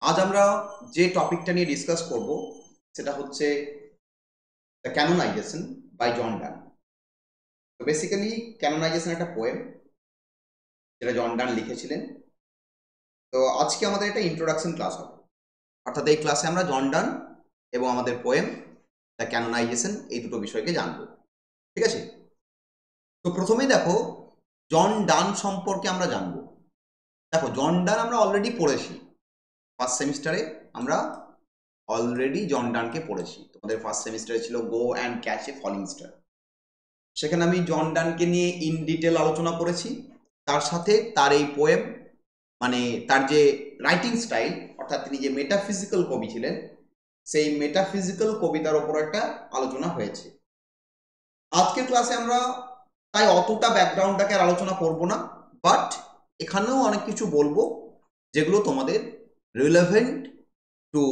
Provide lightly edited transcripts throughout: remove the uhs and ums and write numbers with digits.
আজ আমরা যে টপিকটা নিয়ে ডিসকাস করব সেটা হচ্ছে দ্য ক্যানোনাইজেশন বাই জন ডান। তো বেসিক্যালি ক্যানোনাইজেশন একটা পোয়েম যেটা জন ডান লিখেছিলেন। তো আজকে আমাদের একটা ইন্ট্রোডাকশন ক্লাস হবে, অর্থাৎ এই ক্লাসে আমরা জন ডান এবং আমাদের পোয়েম দ্য ক্যানোনাইজেশন এই দুটো বিষয়কে জানবো। ঠিক আছে, তো প্রথমেই দেখো জন ডান সম্পর্কে আমরা জানবো। দেখো জন ডান আমরা অলরেডি পড়েছি ফার্স্ট সেমিস্টারে, আমরা অলরেডি জন ডানকে পড়েছি। তোমাদের ফার্স্ট সেমিস্টারে ছিল go and catch a falling star. সেখানে আমি জন ডানকে নিয়ে ইন ডিটেল আলোচনা করেছি, তার সাথে তার এই পোয়েম মানে তার যে রাইটিং স্টাইল, অর্থাৎ তিনি যে মেটাফিজিক্যাল কবি ছিলেন, সেই মেটাফিজিক্যাল কবিতার ওপর একটা আলোচনা হয়েছে। আজকের ক্লাসে আমরা তাই অতটা ব্যাকগ্রাউন্ডটাকে আর আলোচনা করব না, বাট এখানেও অনেক কিছু বলবো যেগুলো তোমাদের relevant to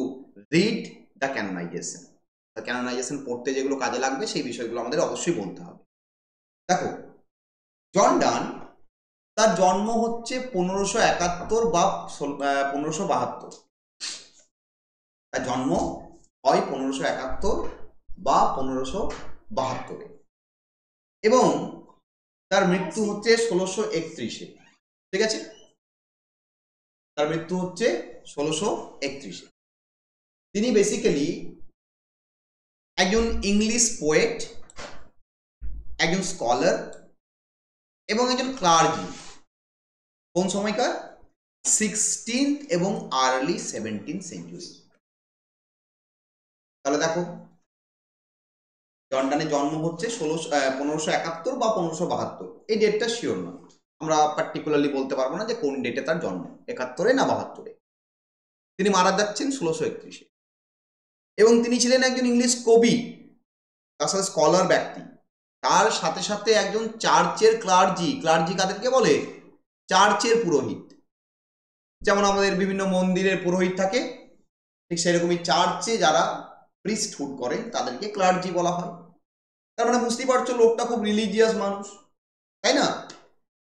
read the canonization. The canonization পড়তে যেগুলো কাজে লাগবে সেই বিষয়গুলো আমাদের অবশ্যই বলতে হবে। দেখো জন ডান, তার জন্ম হচ্ছে 1571 বা 1572। তার জন্ম হয় 1571 বা 1572 এবং তার মৃত্যু হচ্ছে 1631-এ। ঠিক আছে, তার মৃত্যু হচ্ছে 1631-এ। তিনি বেসিক্যালি একজন ইংলিশ পোয়েট, একজন স্কলার এবং একজন ক্লার্জি। কোন সময়কার? 16th এবং আর্লি 17th সেঞ্চুরি। তাহলে দেখো জন ডানের জন্ম হচ্ছে 1571 বা 1572। এই ডেটটা শিওর নয়, আমরা পার্টিকুলারলি বলতে পারবো না যে কোন ডেটে তার জন্ম, 71-এ না 72-এ। তিনি মারা যাচ্ছেন 1631-এ এবং তিনি ছিলেন একজন ইংলিশ কবি, তার সাথে স্কলার ব্যক্তি, তার সাথে সাথে একজন চার্চের ক্লার্জি। ক্লার্জি কাদেরকে বলে? চার্চের পুরোহিত। যেমন আমাদের বিভিন্ন মন্দিরের পুরোহিত থাকে, ঠিক সেরকমই চার্চে যারা প্রিস্টহুড করেন তাদেরকে ক্লার্জি বলা হয়। তার মানে বুঝতেই পারছো লোকটা খুব রিলিজিয়াস মানুষ, তাই না?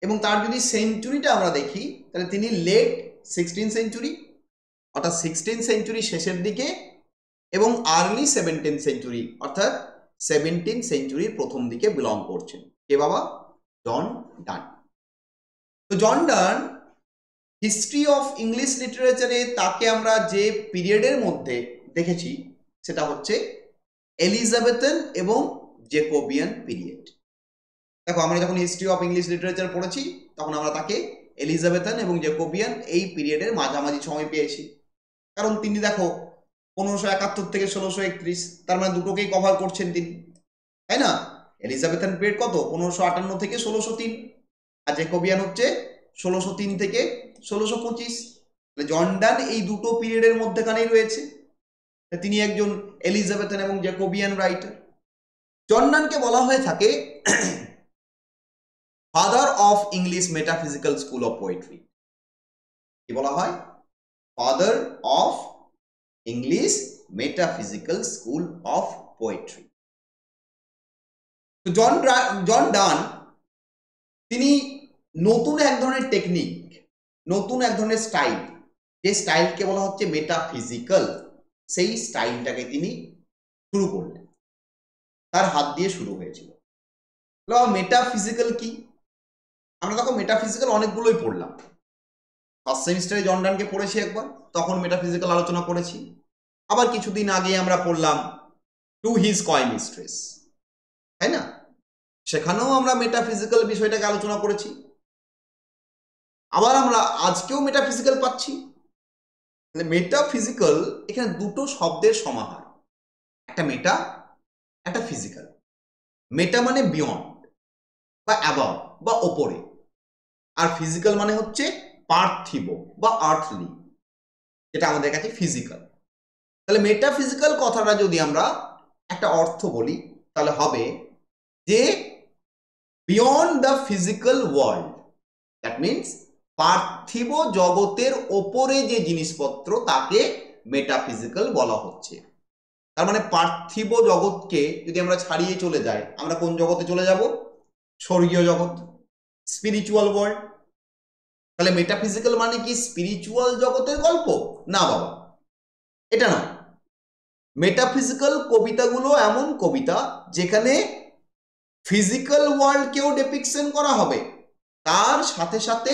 এবং তার যদি সেঞ্চুরিটা আমরা দেখি তাহলে তিনি লেট 16th সেঞ্চুরি, অর্থাৎ 16th সেঞ্চুরি শেষের দিকে, এবং আর্লি 17th সেঞ্চুরি অর্থাৎ 17th সেঞ্চুরির প্রথম দিকে বিলং করছেন। কে বাবা? জন ডান। তো জন ডান হিস্ট্রি অফ ইংলিশ লিটারেচারে তাকে আমরা যে পিরিয়ডের মধ্যে দেখেছি সেটা হচ্ছে এলিজাবেথন এবং জেকোবিয়ান পিরিয়ড। দেখো আমরা যখন হিস্ট্রি অফ ইংলিশ লিটারেচার পড়েছি তখন আমরা তাকে এলিজাবেথন এবং জেকোবিয়ান এই পিরিয়ডের মাঝামাঝি সময় পেয়েছি, কারণ তিনি দেখো 1571 থেকে 1631, তার মানে দুটোকেই কভার করছেন তিনি, তাই না? এলিজাবেথন পিরিয়ড কত? 1558 থেকে 1603, আর জেকোবিয়ান হচ্ছে 1603 থেকে 1625। জন ডান এই দুটো পিরিয়ডের মধ্যেখানেই রয়েছে, তিনি একজন এলিজাবেথন এবং জেকোবিয়ান রাইটার। জন ডানকে বলা হয়ে থাকে father of English metaphysical school of poetry. কি বলা হয়? Father of English metaphysical school of poetry. John Donne তিনি নতুন এক ধরনের টেকনিক, নতুন এক ধরনের স্টাইল, যে স্টাইলকে বলা হচ্ছে মেটাফিজিক্যাল, সেই স্টাইলটাকে তিনি শুরু করলেন, তার হাত দিয়ে শুরু হয়েছিল। মেটাফিজিক্যাল কি? আমরা তখন মেটাফিজিক্যাল অনেকগুলোই পড়লাম। ফার্স্ট সেমিস্টারে জন ডানকে পড়েছি একবার, তখন মেটাফিজিক্যাল আলোচনা করেছি। আবার কিছুদিন আগে আমরা পড়লাম টু হিজ কয় মিস্ট্রেস, তাই না? সেখানেও আমরা মেটাফিজিক্যাল বিষয়টাকে আলোচনা করেছি। আবার আমরা আজকেও মেটাফিজিক্যাল পাচ্ছি। মেটাফিজিক্যাল এখানে দুটো শব্দের সমাহার, একটা মেটা, একটা ফিজিক্যাল। মেটা মানে বিয়ন্ড বা অ্যাবাভ বা ওপরে, আর ফিজিক্যাল মানে হচ্ছে পার্থিব বা আর্থলি, যেটা আমাদের কাছে ফিজিক্যাল। তাহলে মেটাফিজিক্যাল কথাটা যদি আমরা একটা অর্থ বলি তাহলে হবে যে beyond the physical world, that means পার্থিব জগতের ওপরে যে জিনিসপত্র তাকে মেটাফিজিক্যাল বলা হচ্ছে। তার মানে পার্থিব জগৎকে যদি আমরা ছাড়িয়ে চলে যাই, আমরা কোন জগতে চলে যাব? স্বর্গীয় জগৎ, স্পিরিচুয়াল ওয়ার্ল্ড। তাহলে মেটাফিজিক্যাল মানে কি স্পিরিচুয়াল জগতের গল্প? না বাবা, এটা নয়। মেটাফিজিক্যাল কবিতাগুলো এমন কবিতা যেখানে ফিজিক্যাল ওয়ার্ল্ডকেও ডেপিকশন করা হবে, তার সাথে সাথে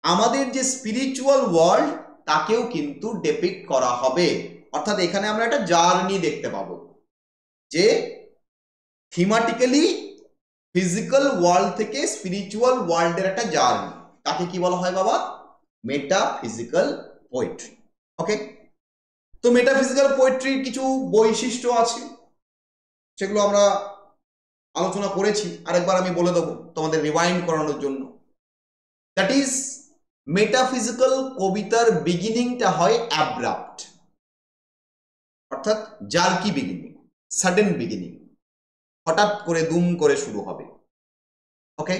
আমাদের যে স্পিরিচুয়াল ওয়ার্ল্ড তাকেও কিন্তু ডেপিক্ট করা হবে। অর্থাৎ এখানে আমরা একটা জার্নি দেখতে পাবো যে থিমাটিক্যালি ফিজিক্যাল ওয়ার্ল্ড থেকে স্পিরিচুয়াল ওয়ার্ল্ডের একটা জার্নি, তাকে কি বলা হয় বাবা? Metaphysical poetry. ওকে, তো মেটাফিজিক্যাল পোয়েট্রির কিছু বৈশিষ্ট্য আছে, সেগুলো আমরা আলোচনা করেছি, আরেকবার আমি বলে দেবো তোমাদের রিমাইন্ড করানোর জন্য। দ্যাট ইজ, মেটাফিজিক্যাল কবিতার বিগিনিংটা হয় অ্যাব্রাপ্ট, অর্থাৎ জার্কি বিগিনিং, সাডেন বিগিনিং, হঠাৎ করে দুম করে শুরু হবে। ওকে,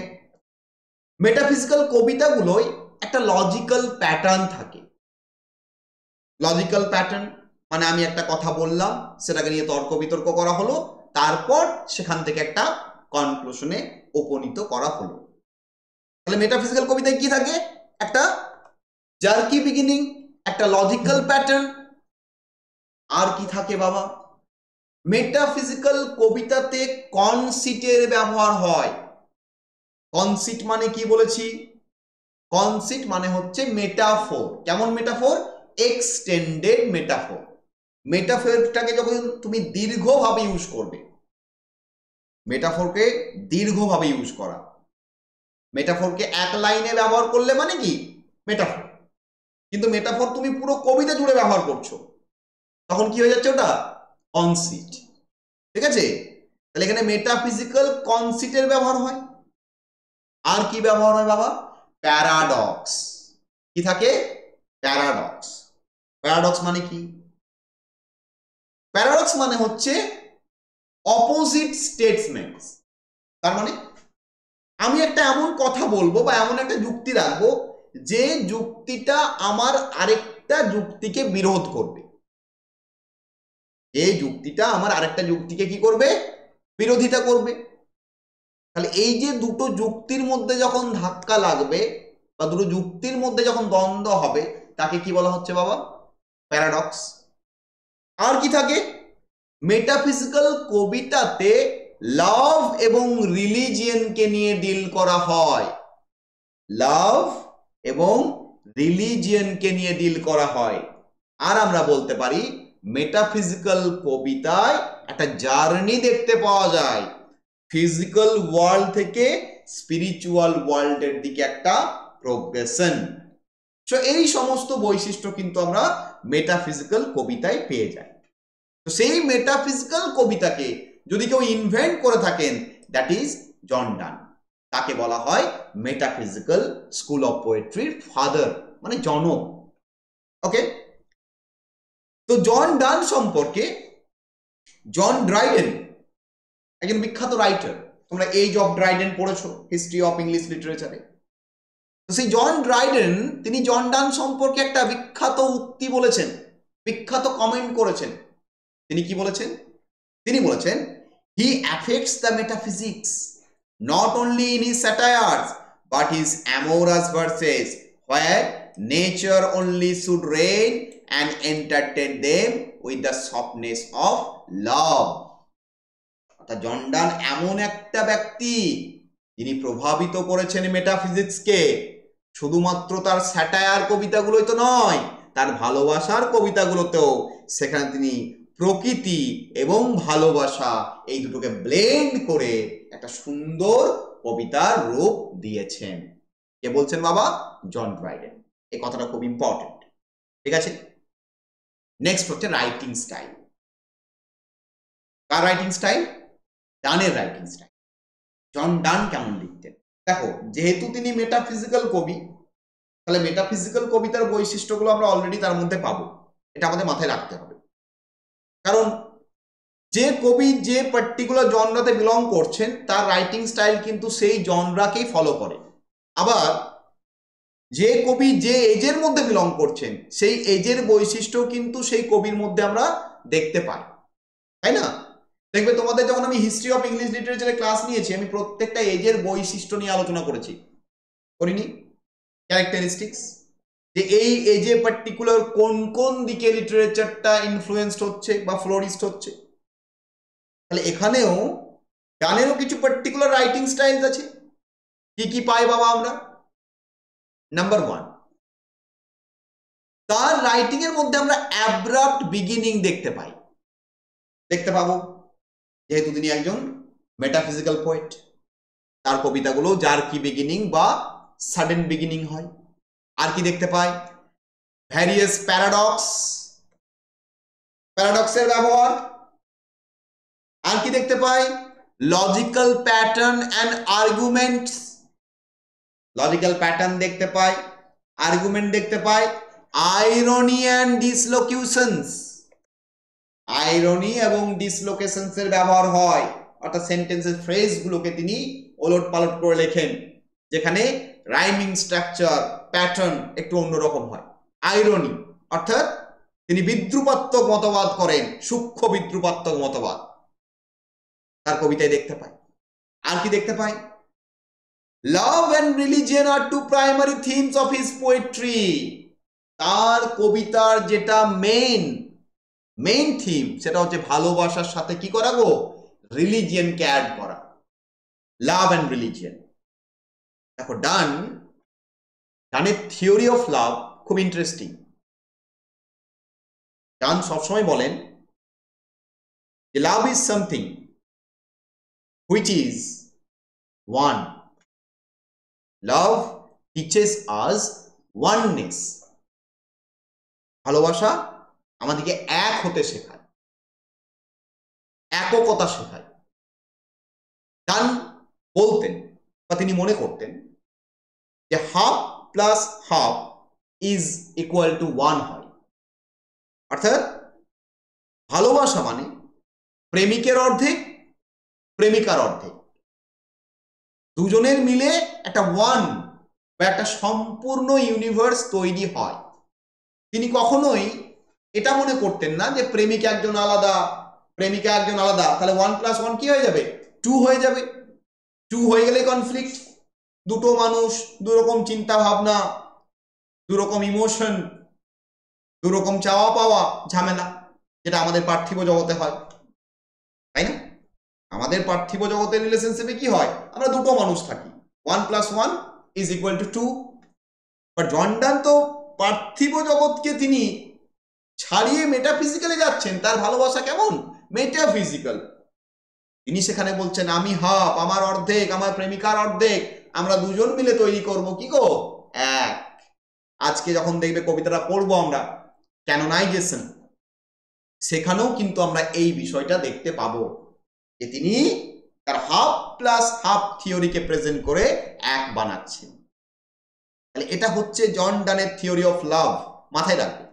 মেটাফিজিক্যাল কবিতাগুলোই একটা লজিক্যাল প্যাটার্ন থাকে। লজিক্যাল প্যাটার্ন মানে আমি একটা কথা বললাম, সেটাকে নিয়ে তর্ক বিতর্ক করা হলো, তারপর সেখান থেকে একটা কনক্লুশনে উপনীত করা হলো। তাহলে মেটাফিজিক্যাল কবিতায় কি থাকে? একটা জার্কি বিগিনিং, একটা লজিক্যাল প্যাটার্ন, আর কি থাকে বাবা? মেটাফিজিক্যাল কবিতাতে কনসিটের ব্যবহার হয়। কনসিট মানে কি বলেছি? কনসিট মানে হচ্ছে মেটাফোর। কেমন মেটাফোর? Extended metaphor. মেটাফোরটাকে যখন তুমি দীর্ঘভাবে ইউজ করবে, মেটাফোরকে দীর্ঘভাবে ইউজ করা, মেটাফোরকে এক লাইনে ব্যবহার করলে মানে কি? মেটাফোর। কিন্তু মেটাফোর তুমি পুরো কবিতা জুড়ে ব্যবহার করছো, তখন কি হয়ে যাচ্ছে? ওটা কনসিট। ঠিক আছে, তাহলে এখানে মেটাফিজিক্যাল কনসিটের ব্যবহার হয়। আর কি ব্যবহার হয় বাবা? প্যারাডক্স। কি থাকে? প্যারাডক্স। প্যারাডক্স মানে কি? প্যারাডক্স মানে হচ্ছে অপোজিট স্টেটমেন্টস। তার মানে আমি একটা এমন কথা বলবো বা এমন একটা যুক্তি রাখবো যে যুক্তিটা আমার আরেকটা যুক্তিকে বিরোধ করবে। এই যুক্তিটা আমার আরেকটা যুক্তিকে কি করবে? বিরোধিতা করবে। তাহলে এই যে দুটো যুক্তির মধ্যে যখন ধাক্কা লাগবে বা দুটো যুক্তির মধ্যে যখন দ্বন্দ্ব হবে, তাকে কি বলা হচ্ছে বাবা? প্যারাডক্স। আর কি থাকে? মেটাফিজিক্যাল কবিতাতে লাভ এবং রিলিজিয়নকে নিয়ে ডিল করা হয়। লাভ এবং রিলিজিয়নকে নিয়ে ডিল করা হয়। আর আমরা বলতে পারি মেটাফিজিক্যাল কবিতায় একটা জার্নি দেখতে পাওয়া যায়, ফিজিক্যাল ওয়ার্ল্ড থেকে স্পিরিচুয়াল ওয়ার্ল্ডের দিকে একটা প্রোগ্রেশন। সো এই সমস্ত বৈশিষ্ট্য কিন্তু আমরা মেটাফিজিক্যাল কবিতায় পেয়ে যাই। তো সেই মেটাফিজিক্যাল কবিতাকে যদি কেউ ইনভেন্ট করে থাকেন, দ্যাট ইজ জন ডান। তাকে বলা হয় মেটাফিজিক্যাল স্কুল অফ পোয়েট্রির ফাদার, মানে জনক। ওকে, তো জন ডান সম্পর্কে, জন ড্রাইডেন একজন বিখ্যাত রাইটার। তোমরা এজ অফ ড্রাইডেন পড়েছো হিস্ট্রি অফ ইংলিশ লিটারেচারে। তো সেই জন ড্রাইডেন, তিনি জন ডান সম্পর্কে একটা বিখ্যাত উক্তি বলেছেন, বিখ্যাত কমেন্ট করেছেন। তিনি কি বলেছেন? তিনি বলেছেন, he affects the metaphysics not only in his satires but his amorous verses, where nature only should reign and entertain them with the softness of love. অর্থাৎ জন ডান এমন একটা ব্যক্তি যিনি প্রভাবিত করেছেন মেটাফিজিক্সকে, শুধুমাত্র তার স্যাটায়ার কবিতাগুলোই তো নয়, তার ভালোবাসার কবিতাগুলোতেও সেখানে তিনি প্রকৃতি এবং ভালোবাসা এই দুটোকে ব্লেন্ড করে একটা সুন্দর কবিতার রূপ দিয়েছেন। কে বলছেন বাবা? John Dryden. এই কথাটা খুব ইম্পর্টেন্ট। ঠিক আছে, নেক্সট হচ্ছে রাইটিং স্টাইল। কার রাইটিং স্টাইল? ডানের রাইটিং স্টাইল। জন ডান কেমন লিখতেন? দেখো, যেহেতু তিনি মেটাফিজিক্যাল কবি, তাহলে মেটাফিজিক্যাল কবিতার বৈশিষ্ট্যগুলো আমরা অলরেডি তার মধ্যে পাবো, এটা আমাদের মাথায় রাখতে হবে। কারণ যে কবি যে পার্টিকুলার জনরাতে বিলং করছেন, তার রাইটিং স্টাইল কিন্তু সেই জনরাকেই ফলো করে। আবার যে কবি যে এজের মধ্যে বিলং করছেন, সেই এজের বৈশিষ্ট্য কিন্তু সেই কবির মধ্যে আমরা দেখতে পাই, তাই না? দেখবে তোমাদের যখন আমি হিস্ট্রি অফ ইংলিশ লিটারেচারে ক্লাস নিয়েছি, আমি প্রত্যেকটা এজের বৈশিষ্ট্য নিয়ে আলোচনা করেছি, করিনি? ক্যারেক্টারিস্টিক্স, যে এই এজে পার্টিকুলার কোন কোন দিকে লিটারেচারটা ইনফ্লুয়েন্সড হচ্ছে বা ফ্লোরিস্ট হচ্ছে। তাহলে এখানেও ডানেরও কিছু পার্টিকুলার রাইটিং স্টাইলস আছে। কি কি পাই বাবা আমরা? নাম্বার 1, তার রাইটিং এর মধ্যে আমরা অ্যাব্রাপ্ট বিগিনিং দেখতে পাই, দেখতে পাবো, যেহেতু তিনি একজন মেটাফিজিক্যাল পোয়েট। তার কবিতাগুলো যার কি বিগিনিং বা সাডেন বিগিনিং হয়। আর কি দেখতে পাই? ভ্যারিয়াস প্যারাডক্সের ব্যবহার। আর কি দেখতে পাই? Logical pattern and arguments, logical pattern দেখতে পাই, আর্গুমেন্ট দেখতে পাই, আইরনি অ্যান্ড ডিসলোকিউশনস, আইরনি এবং ডিসলোকেশনস এর ব্যবহার হয়, অর্থাৎ সেন্টেন্সের ফ্রেজ গুলোকে তিনি ওলট পালট করে লেখেন, যেখানে রাইমিং স্ট্রাকচার প্যাটার্ন একটু অন্যরকম হয়। আইরনি অর্থাৎ তিনি বিদ্রুপাত্মক মতবাদ করেন, সূক্ষ্ম বিদ্রুপাত্মক মতবাদ তার কবিতায় দেখতে পাই। আর কি দেখতে পাই? Love and religion are two primary themes of his poetry. তার কবিতার যেটা মেইন থিম সেটা হচ্ছে ভালোবাসার সাথে কি করা গো? রিলিজিয়নকে অ্যাড করা, লাভ অ্যান্ড রিলিজিয়ন। দেখো ডানের থিওরি অফ লাভ খুব ইন্টারেস্টিং। ডান সবসময় বলেন যে love is something which is one, love teaches us oneness. ভালোবাসা আমাদেরকে এক হতে শেখায়, একতা শেখায়। ডান বলতেন বা তিনি মনে করতেন যে half plus half is equal to 1 হয়, অর্থাৎ ভালোবাসা মানে প্রেমিকের অর্ধেক প্রেমিকার অর্ধেক, দুজনের মিলে একটা ওয়ান বা একটা সম্পূর্ণ ইউনিভার্স তৈরি হয়। তিনি কখনোই এটা মনে করতেন না যে প্রেমিক একজন আলাদা প্রেমিকা একজন আলাদা, তাহলে 1 + 1 কি হয়ে যাবে? 2 হয়ে যাবে। 2 হয়ে গেলে কনফ্লিক্ট, দুটো মানুষ, দুরকম চিন্তা ভাবনা, দুরকম ইমোশন, দুরকম চাওয়া পাওয়া, ঝামেলা, যেটা আমাদের পার্থিব জগতে হয়, তাই না? আমাদের পার্থিব জগতের রিলেশনশিপে কি হয়? আমরা দুটো মানুষ থাকি, 1 + 1 ইজ ইকুয়াল টু 2। বাট জন ডান তো পার্থিব জগৎকে তিনি ছাড়িয়ে মেটাফিজিক্যালে যাচ্ছেন। তার ভালোবাসা কেমন? মেটাফিজিক্যাল। তিনি সেখানে বলছেন আমি হাফ, আমার অর্ধেক, আমার প্রেমিকার অর্ধেক, আমরা দুজন মিলে তৈরি করব কি গো? এক। আজকে যখন দেখবে কবিতাটা পড়বো আমরা ক্যানোনাইজেশন, সেখানেও কিন্তু আমরা এই বিষয়টা দেখতে পাবো যে তিনি তার হাফ প্লাস হাফ থিওরিকে প্রেজেন্ট করে এক বানাচ্ছেন। তাহলে এটা হচ্ছে জন ডানের থিওরি অফ লাভ, মাথায় রাখবে।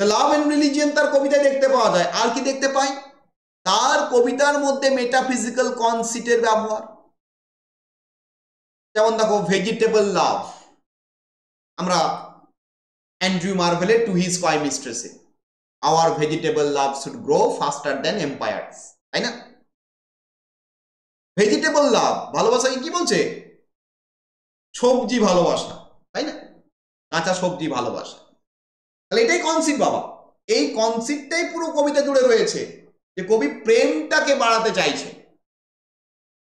লাভ এন্ড রিলিজিয়ন তার কবিতায় দেখতে পাওয়া যায়। আর কি দেখতে পাই? তার কবিতার মধ্যে মেটাফিজিক্যাল কনসেপ্টের ব্যবহার। যেমন দেখো ভেজিটেবল লাভ, আমরা অ্যান্ড্রু মার্ভেলের টু হিজ স্কয়ার মিস্ট্রেসে, our vegetable love should grow faster than empires, তাই না? ভেজিটেবল লাভ, ভালোবাসাকে কি বলছে? সবজি ভালোবাসা, তাই না? কাঁচা সবজি ভালোবাসা। তাহলে এটাই কনসেপ্ট বাবা, এই কনসেপ্টটাই পুরো কবিতা জুড়ে রয়েছে, যে কবি প্রেমটাকে বাড়াতে চাইছে।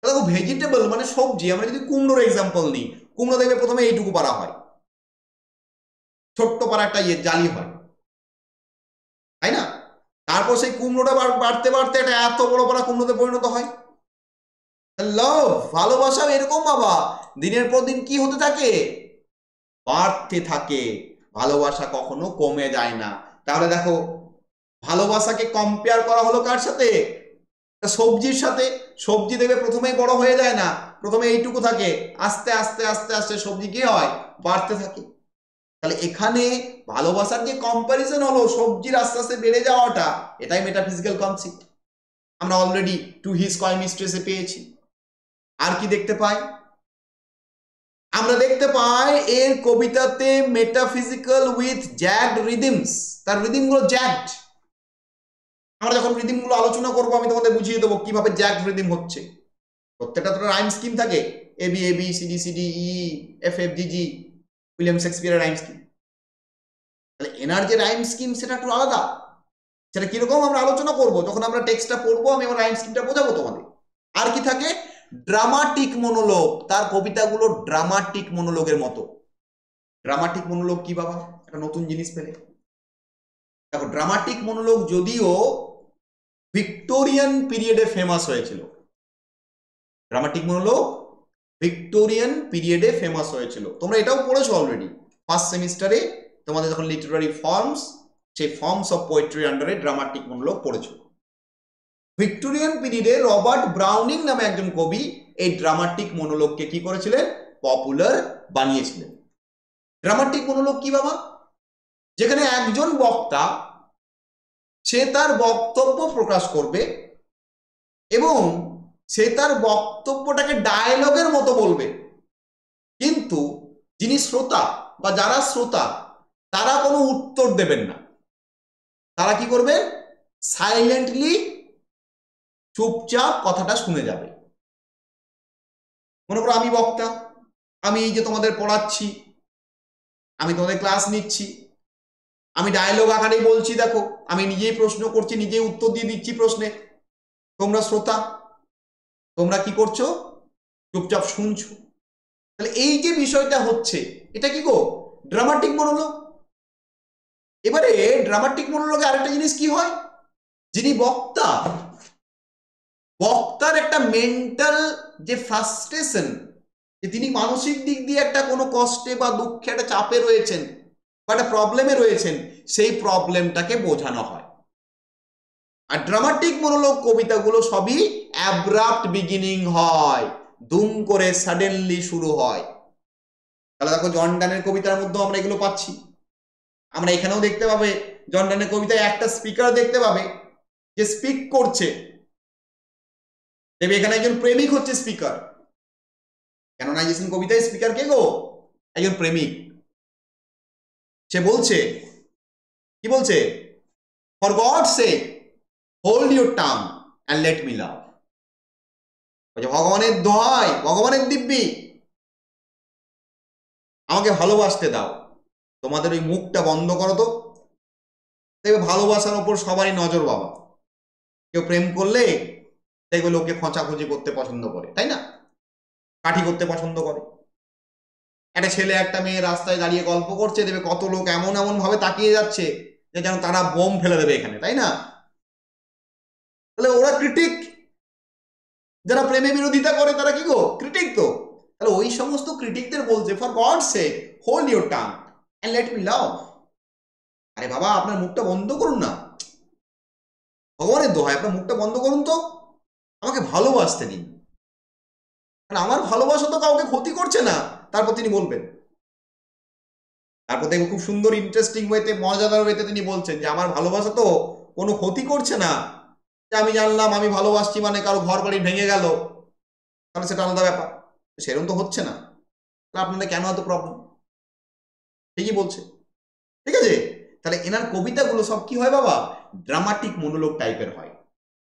দেখো ভেজিটেবল মানে সবজি। আমরা যদি কুমড়োর এক্সাম্পল নিই, কুমড়ো দেখবে প্রথমে এইটুকু পারা হয়, ছোট্ট পারা একটা জালি হয়, তাই না? তারপর সেই কুমড়োটা বাড়তে বাড়তে একটা এত বড় পারা কুমড়োতে পরিণত হয়। লাভ, ভালোবাসা এরকম বাবা, দিনের পর দিন কি হতে থাকে? বাড়তে থাকে। ভালোবাসা কখনো কমে যায় না। তাহলে দেখো ভালোবাসাকে কম্পেয়ার করা হলো কার সাথে? সবজির সাথে। সবজি দেখবে প্রথমেই বড় হয়ে যায় না, প্রথমে এইটুকু থাকে, আস্তে আস্তে আস্তে আস্তে সবজি কি হয়? বাড়তে থাকে। তাহলে এখানে ভালোবাসার যে কম্পারিজন হলো সবজির আস্তে আস্তে বেড়ে যাওয়াটা, এটাই মেটাফিজিক্যাল কনসেপ্ট আমরা অলরেডি টু হিজ স্কয়ার মিস্ট্রেসে পেয়েছি। আর কি দেখতে পাই? আমরা দেখতে পাই এর কবিতাতে মেটাফিজিক্যাল উইথ জ্যাগড রিদমস। তার রিদমগুলো জ্যাগড। আমরা যখন রিদমগুলো আলোচনা করবো আমি তোমাদের বুঝিয়ে দেবো কিভাবে জ্যাগড রিদম হচ্ছে। প্রত্যেকটা তো রাইম স্কিম থাকে, A B C D E F F G G, William শেক্সপিয়ারের রাইম স্কিম। তাহলে এনার যে রাইম স্কিম সেটা একটু আলাদা। সেটা কিরকম আমরা আলোচনা করব যখন আমরা টেক্সটটা পড়বো, আমি আমার রাইম স্কিমটা বোঝাবো তোমাদের। আর কি থাকে, ড্রামাটিক মনোলগ, তার কবিতাগুলো ড্রামাটিক মনোলগের মতো। ড্রামাটিক মনোলগ কি বাবা, একটা নতুন জিনিস পেলে। দেখো ড্রামাটিক মনোলগ যদিও ভিক্টোরিয়ান পিরিয়ডে ফেমাস হয়েছিল, ড্রামাটিক মনোলগ ভিক্টোরিয়ান পিরিয়ডে ফেমাস হয়েছিল। তোমরা এটাও পড়েছো অলরেডি ফার্স্ট সেমিস্টারে, তোমাদের যখন লিটারারি ফর্মস, সেই ফর্মস অফ পোয়েট্রির আন্ডারে ড্রামাটিক মনোলগ পড়েছো। ভিক্টোরিয়ান পিরিয়ডে রবার্ট ব্রাউনিং নামে একজন কবি এই ড্রামাটিক মনোলগকে কি করেছিলেন, পপুলার বানিয়েছিলেন। ড্রামাটিক মনোলগ কি বাবা, যেখানে একজন বক্তা সে তার বক্তব্য প্রকাশ করবে এবং সে তার বক্তব্যটাকে ডায়লগের মতো বলবে, কিন্তু যিনি শ্রোতা বা যারা শ্রোতা তারা কোনো উত্তর দেবেন না। তারা কি করবে, সাইলেন্টলি চুপচাপ কথাটা শুনে যাবে। মনে করো আমি বক্তা, আমি এই যে তোমাদের পড়াচ্ছি, আমি তোমাদের ক্লাস নিচ্ছি, আমি ডায়লগ আকারেই বলছি, দেখো আমি নিজেই প্রশ্ন করছি, নিজেই উত্তর দিয়ে দিচ্ছি প্রশ্নে। তোমরা শ্রোতা, তোমরা কি করছো, চুপচাপ শুনছো। তাহলে এই যে বিষয়টা হচ্ছে, এটা কি গো, ড্রামাটিক মনোলগ। এবারে ড্রামাটিক মনোলগে আরেকটা জিনিস কি হয়, যিনি বক্তা, বক্তার একটা মেন্টাল যে ফ্রাস্ট্রেশন, যে তিনি মানসিক দিক দিয়ে একটা কোনো কষ্টে বা দুঃখে একটা চাপে রয়েছেন বা একটা প্রবলেমে রয়েছেন, সেই প্রবলেমটাকে বোঝানো হয়। আর ড্রামাটিক মনোলগ কবিতাগুলো সবই অ্যাব্রাপ্ট বিগিনিং হয়, দুম করে সাডেনলি শুরু হয়। তাহলে দেখো জন ডানের কবিতার মধ্যেও আমরা এগুলো পাচ্ছি। আমরা এখানেও দেখতে পাবে জন ডানের কবিতায় একটা স্পিকার দেখতে পাবে যে স্পিক করছে, দেখবে এখানে একজন প্রেমিক হচ্ছে স্পিকার। ক্যানোনাইজেশন কবিতায় স্পিকার কে গো, একজন প্রেমিক। সে বলছে, কি বলছে, for God sake hold your tongue and let me লাভ। ভগবানের দোহাই, ভগবানের দিব্যি, আমাকে ভালোবাসতে দাও, তোমাদের ওই মুখটা বন্ধ করো তো। দেখবে ভালোবাসার ওপর সবারই নজর বাবা। কেউ প্রেম করলে দেখবে লোকে খোঁচাখুচি করতে পছন্দ করে, তাই না, কাঠি করতে পছন্দ করে। একটা ছেলে একটা মেয়ে রাস্তায় দাঁড়িয়ে গল্প করছে, দেখবে কত লোক এমন এমন ভাবে তাকিয়ে যাচ্ছে যে যেন তারা বোম ফেলে দেবে এখানে, তাই না। তাহলে ওরা ক্রিটিক, যারা প্রেমে বিরোধিতা করে তারা কি গো, ক্রিটিক তো। তাহলে ওই সমস্ত ক্রিটিকদের বলছে for God sake hold your tongue and let me love. আরে বাবা আপনার মুখটা বন্ধ করুন না, ভগবানের দোহাই আপনার মুখটা বন্ধ করুন তো, আমাকে ভালোবাসতে দিন। আমার ভালোবাসা তো কাউকে ক্ষতি করছে না, তারপর তিনি বলবেন। তারপর দেখবো খুব সুন্দর ইন্টারেস্টিং ওয়েতে, মজাদার ওয়েতে তিনি বলছেন যে আমার ভালোবাসা তো কোনো ক্ষতি করছে না, যে আমি জানলাম আমি ভালোবাসছি মানে কারো ঘর বাড়ি ভেঙে গেল, তাহলে সেটা আলাদা ব্যাপার, সেরকম তো হচ্ছে না, আপনাদের কেন এত প্রবলেম, ঠিকই বলছে। ঠিক আছে, তাহলে এনার কবিতাগুলো সব কি হয় বাবা, ড্রামাটিক মনোলগ টাইপের হয়।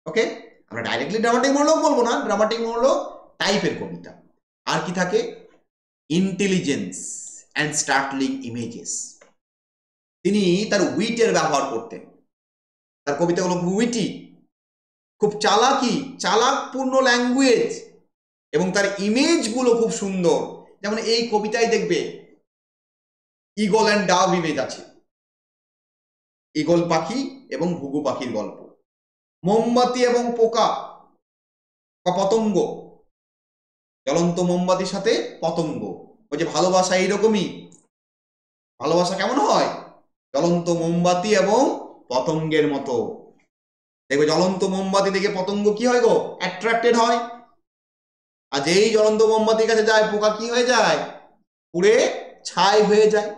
ওকে, আমরা ডাইরেক্টলি ড্রামাটিক মনোলগ বলবো না, ড্রামাটিক মনোলগ টাইপের কবিতা। আর কি থাকে, ইন্টেলিজেন্স অ্যান্ড স্টার্টলিং ইমেজেস। তিনি তার উইটের ব্যবহার করতেন, তার কবিতাগুলো খুব উইটি, খুব চালাকি, চালাকপূর্ণ ল্যাঙ্গুয়েজ, এবং তার ইমেজগুলো খুব সুন্দর। যেমন এই কবিতায় দেখবে ঈগল অ্যান্ড ডাভ ইমেজ আছে, ঈগল পাখি এবং ঘুঘু পাখির গল্প, মোমবাতি এবং পোকা বা পতঙ্গ, জ্বলন্ত মোমবাতির সাথে পতঙ্গ। ওই যে ভালোবাসা এইরকমই, ভালোবাসা কেমন হয়, জ্বলন্ত মোমবাতি এবং পতঙ্গের মতো। দেখবে জ্বলন্ত মোমবাতি দেখে পতঙ্গ কি হয় গো, অ্যাট্রাক্টেড হয়। আর যেই জ্বলন্ত মোমবাতির কাছে যায় পোকা কি হয়ে যায়, পুড়ে ছাই হয়ে যায়।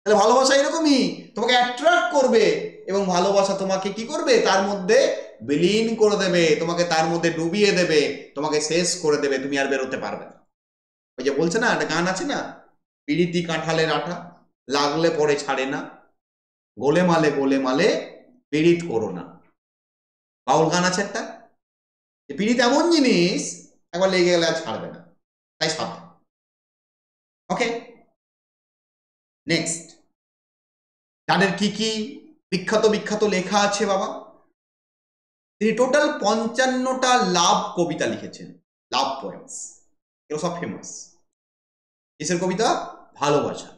তাহলে ভালোবাসা এরকমই, তোমাকে অ্যাট্রাক্ট করবে এবং ভালোবাসা তোমাকে কি করবে, তার মধ্যে বিলীন করে দেবে, তোমাকে তার মধ্যে ডুবিয়ে দেবে, তোমাকে শেষ করে দেবে, তুমি আর বেরোতে পারবে না। ওই যে বলছে না, একটা গান আছে না, পিরিতি কাঁঠালের আঠা, লাগলে পরে ছাড়ে না, গোলে মালে পীড়িত করো না। বাউল গান আছে একটা, পীড়িত এমন জিনিস একবার লেগে গেলে আর ছাড়বে না, তাই সাবধান। ওকে, নেক্সট, ডানের কি কি বিখ্যাত বিখ্যাত লেখা আছে বাবা? তিনি টোটাল 55টা লাভ কবিতা লিখেছেন, লাভ পোয়েমস। এগুলো সব ফেমাস। কিসের কবিতা? ভালোবাসা,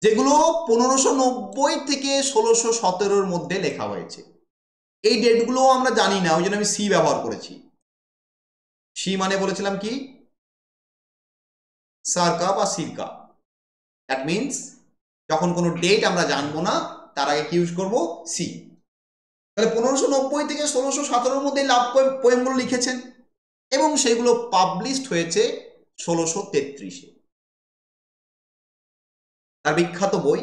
যেগুলো 1590 থেকে 1617 মধ্যে লেখা হয়েছে। এই ডেটগুলো আমরা জানি না, ওই জন্য আমি সি ব্যবহার করেছি। সি মানে বলেছিলাম কি? সার্কা বা সিরকা। দ্যাট মিনস যখন কোনো ডেট আমরা জানবো না তার আগে কি ইউজ করবো? সি। তাহলে 1590 থেকে 1617 মধ্যে লাভ পোয়েমগুলো লিখেছেন এবং সেগুলো পাবলিশড হয়েছে 1633-এ। তার বিখ্যাত বই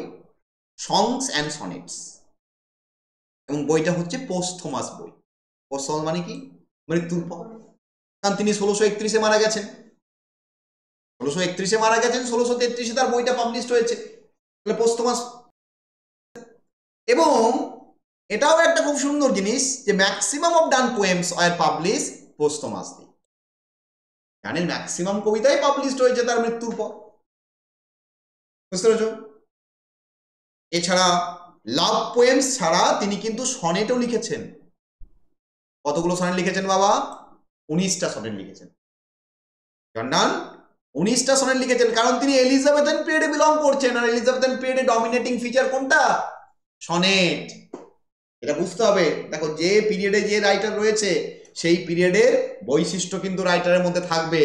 সংস অ্যান্ড সনেটস, এবং বইটা হচ্ছে পোস্টথমাস বই। পোস্টথমাস মানে কি? মৃত্যুর পর। কারণ তিনি 1631-এ মারা গেছেন, 1631-এ মারা গেছেন, 1633-এ তার বইটা পাবলিশড হয়েছে, তাহলে পোস্টথমাস। এবং এটাও একটা খুব সুন্দর জিনিস যে maximum of Donne poems are publish posthumously. ডানের ম্যাক্সিমাম কবিতাই পাবলিশড হয়েছে তার মৃত্যুর পর। বুঝতে পেরেছ? এছাড়া লাভ পোয়েমস ছাড়া তিনি কিন্তু সনেটও লিখেছেন। কতগুলো সনেট লিখেছেন বাবা? 19টা সনেট লিখেছেন। জন ডান 19টা সনেট লিখেছেন, কারণ তিনি এলিজাবেথান পিরিয়ডে বিলং করছেন, আর এলিজাবেথান পিরিয়ডে ডমিনেটিং ফিচার কোনটা? সনেট। এটা বুঝতে হবে। দেখো, যে পিরিয়ডে যে রাইটার রয়েছে সেই পিরিয়ডের বৈশিষ্ট্য কিন্তু রাইটারের মধ্যে থাকবে,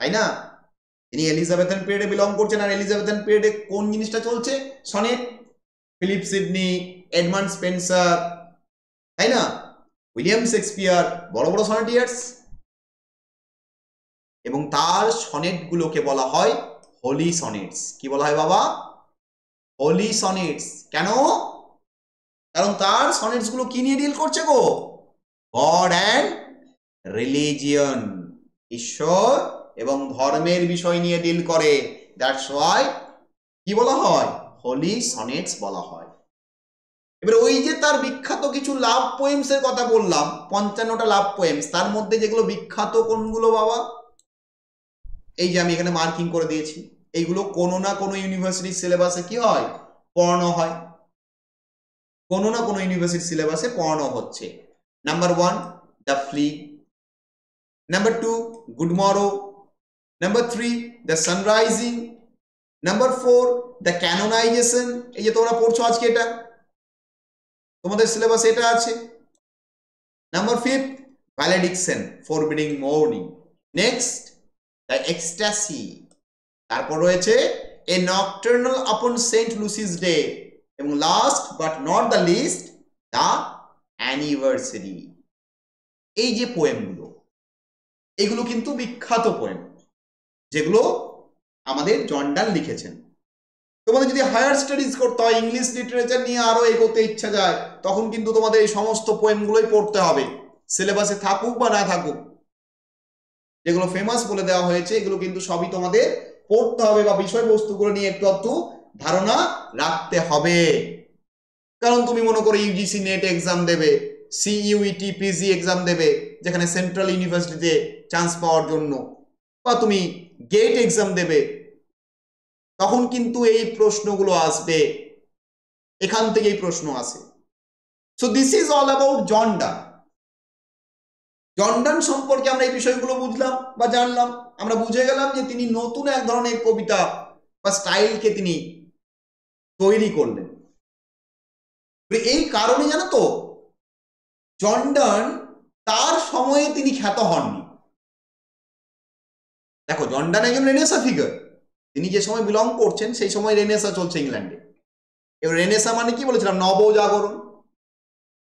তাই না? তিনি এলিজাবেথান পিরিয়ডে বিলং করছেন, আর এলিজাবেথান পিরিয়ডে কোন জিনিসটা চলছে? Sonnet. Philip Sidney, Edmund Spenser, তাই না? উইলিয়াম শেক্সপিয়ার, বড় বড় সনেটিয়ার্স। এবং তার সনেটগুলোকে বলা হয় হোলি সনেটস। কি বলা হয় বাবা? হোলি সনেটস। কেন? কারণ তার সনেটস গুলো কি নিয়ে ডিল করছে গো? গড অ্যান্ড রিলিজিয়ন, ঈশ্বর এবং ধর্মের বিষয় নিয়ে ডিল করে। দ্যাটস ওয়াই কি বলা হয়? হোলি সনেটস বলা হয়। এবার ওই যে তার বিখ্যাত কিছু লাভ পোয়েমস এর কথা বললাম, 55টা লাভ পোয়েমস, তার মধ্যে যেগুলো বিখ্যাত কোনগুলো বাবা? এই যে আমি এখানে মার্কিং করে দিয়েছি, এইগুলো কোনো না কোনো ইউনিভার্সিটির সিলেবাসে কি হয়? পড়ানো হয়। কোনো না কোনো ইউনিভার্সিটির সিলেবাসে পড়ানো হচ্ছে। Number 1 the flea, number 2 good morrow, number 3 the sunrising, number 4 the canonization. এই যে তোমরা পড়ছো আজকে, এটা তোমাদের সিলেবাসে এটা আছে। Number 5 valediction, forbidding mourning. Next the ecstasy. তারপর রয়েছে a nocturnal upon Saint Lucy's day, এবং last but not the least the anniversary. এই যে পোয়েমগুলো, এগুলো কিন্তু বিখ্যাত পোয়েম, যেগুলো আমাদের জন ডান লিখেছেন। তোমাদের যদি হায়ার স্টাডিজ করতে হয়, ইংলিশ লিটারেচার নিয়ে আরো এগোতে ইচ্ছা যায়, তখন কিন্তু তোমাদের এই সমস্ত পোয়েমগুলোই পড়তে হবে, সিলেবাসে থাকুক বা না থাকুক। যেগুলো ফেমাস বলে দেওয়া হয়েছে এগুলো কিন্তু সবই তোমাদের পড়তে হবে, বা বিষয়বস্তুগুলো নিয়ে একটু একটু ধারণা রাখতে হবে। কারণ তুমি মনে করো ইউজিসি নেট এক্সাম দেবে, সিইউইটি পিজি এক্সাম দেবে, যেখানে সেন্ট্রাল ইউনিভার্সিটিতে চান্স পাওয়ার জন্য, বা তুমি গেট এক্সাম দেবে, তখন কিন্তু এই প্রশ্নগুলো আসবে, এখান থেকেই প্রশ্ন আসে। So this is all about John Donne. John Donne সম্পর্কে আমরা এই বিষয়গুলো বুঝলাম বা জানলাম। আমরা বুঝে গেলাম যে তিনি নতুন এক ধরনের কবিতা বা স্টাইলকে তিনি তৈরি করলেন। এই কারণে জানো তো, জন ডান তার সময়ে তিনি খ্যাত হননি। দেখো, জন ডান একজন রেনেসা ফিগার, তিনি যে সময় বিলং করছেন সেই সময় রেনেসা চলছে ইংল্যান্ডে। এবার রেনেসা মানে কি বলেছিলাম? নবজাগরণ,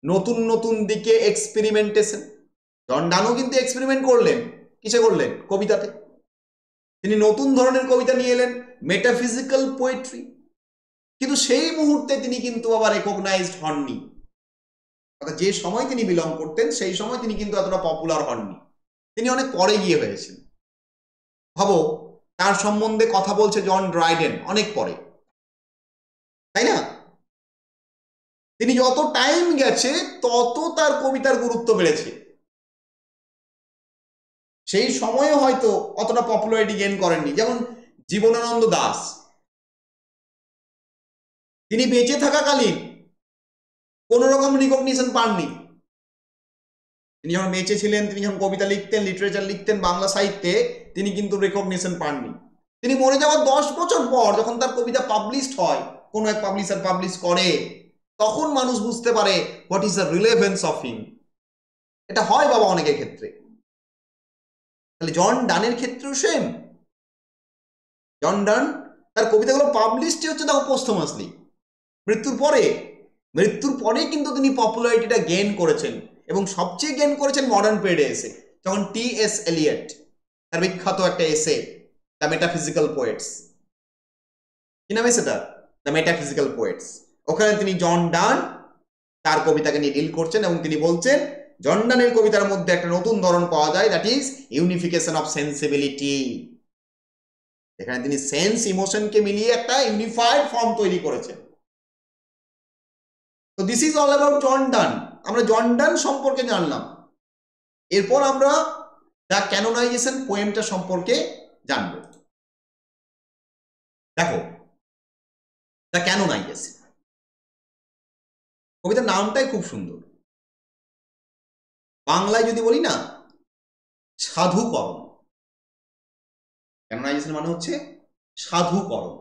নতুন নতুন দিকে এক্সপেরিমেন্টেশন। জন ডানও কিন্তু এক্সপেরিমেন্ট করলেন। কিসে করলেন? কবিতাতে। তিনি নতুন ধরনের কবিতা নিয়ে এলেন, মেটাফিজিক্যাল পোয়েট্রি। কিন্তু সেই মুহূর্তে তিনি কিন্তু আবার রেকগনাইজড হননি, অর্থাৎ যে সময় তিনি বিলং করতেন সেই সময় তিনি কিন্তু এতটা পপুলার হননি, তিনি অনেক পরে গিয়ে হয়েছেন। ভাবো, তার সম্বন্ধে কথা বলছে জন ড্রাইডেন অনেক পরে, তাই না? তিনি যত টাইম গেছে তত তার কবিতার গুরুত্ব বেড়েছে। সেই সময়ে হয়তো অতটা পপুলারিটি গেইন করেননি। যেমন জীবনানন্দ দাশ, তিনি বেঁচে থাকাকালীন কোনো রকম রিকগনিশন পাননি। তিনি যখন বেঁচে ছিলেন, তিনি যখন কবিতা লিখতেন, লিটারেচার লিখতেন বাংলা সাহিত্যে, তিনি কিন্তু রিকগনিশন পাননি। তিনি মরে যাওয়ার 10 বছর পর যখন তার কবিতা পাবলিশড হয়, কোনো এক পাবলিশার পাবলিশ করে, তখন মানুষ বুঝতে পারে what is the relevance of him. এটা হয় বাবা অনেকের ক্ষেত্রে। তাহলে জন ডানের ক্ষেত্রেও সেম। জন ডান তার কবিতাগুলো পাবলিশড হচ্ছে তাও পোস্টমাসলি, মৃত্যুর পরে কিন্তু তিনি পপুলারিটিটা গেইন করেছেন, এবং সবচেয়ে গেইন করেছেন মডার্ন পিরিয়ডে এসে, যখন টি.এস. এলিয়ট তার বিখ্যাত একটা এসে দ্য মেটাফিজিক্যাল পোয়েটস, কি নামে সেটা, দ্য মেটাফিজিক্যাল পোয়েটস, ওখানে তিনি জন ডান তার কবিতাকে নিয়ে ডিল করছেন এবং তিনি বলছেন জন ডানের কবিতার মধ্যে একটা নতুন ধরন পাওয়া যায়, that is unification of sensibility. এখানে তিনি সেন্স ইমোশনকে মিলিয়ে একটা ইউনিফাইড ফর্ম তৈরি করেছেন। তো this is all about John Donne. আমরা জন ডান সম্পর্কে জানলাম, এরপর আমরা দ্য ক্যানোনাইজেশন পোয়েমটা সম্পর্কে জানব। দেখো, দ্য ক্যানোনাইজেশন কবিতার নামটাই খুব সুন্দর। বাংলায় যদি বলি না, সাধুকরণ। ক্যানোনাইজেশন মানে হচ্ছে সাধুকরণ,